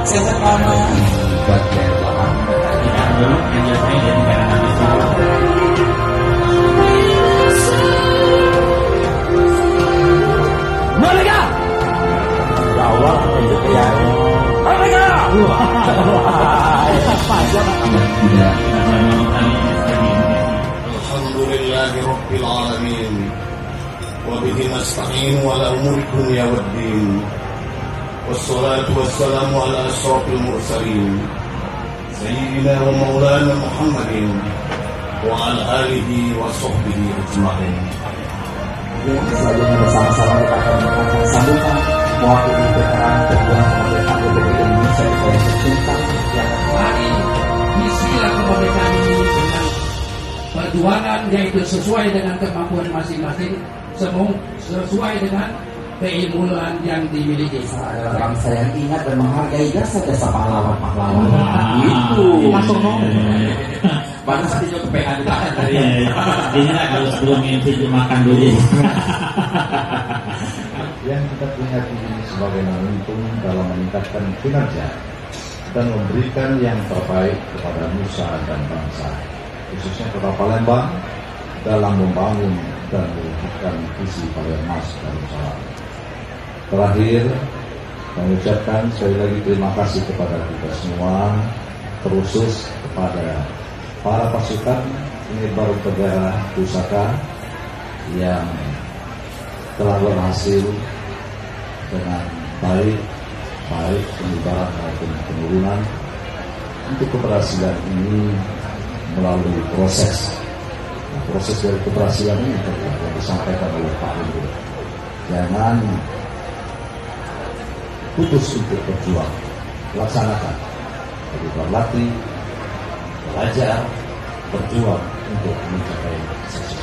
Sesekana bagian belakang tidak dulu yang biasanya jadi karena habis Mereka awal untuk yang Mereka Alhamdulillahi Rabbil Alamin wa bihi nasta'in ala umuri dunya waddin wassalatu wassalamu ala asyrafil mursalin sayyidina wa maulana Muhammadin wa ala alihi wa sahbihi ajma'in. Selanjutnya bersama-sama kita akan mengangkat sambutan mewakili veteran perjuangan kemerdekaan Republik Indonesia yang tercinta yang mari isilah kemerdekaan ini dengan perjuangan yaitu sesuai dengan kemampuan masing-masing, sesuai dengan keilmuan yang dimiliki. adalah bangsa yang ingat dan menghargai jasa-jasa pahlawan-pahlawan. Itu masuk bangsa di juga PA ditahan tadi. Ini lah kalau sebelum itu makan dulu. Yang kita punya ini sebagai momentum dalam meningkatkan kinerja dan memberikan yang terbaik kepada nusa dan bangsa, khususnya Kota Palembang dalam membangun dan mewujudkan visi Palembang Darussalam. Terakhir, mengucapkan sekali lagi terima kasih kepada kita semua, terkhusus kepada para pasukan ini baru negara Pusaka yang telah berhasil dengan baik penyebaran maupun penurunan untuk keberhasilan ini melalui proses dari keberhasilan ini yang disampaikan oleh Pak Ibu. Jangan putus untuk berjuang, laksanakan, jadi berlatih, belajar, berjuang untuk mencapai sukses.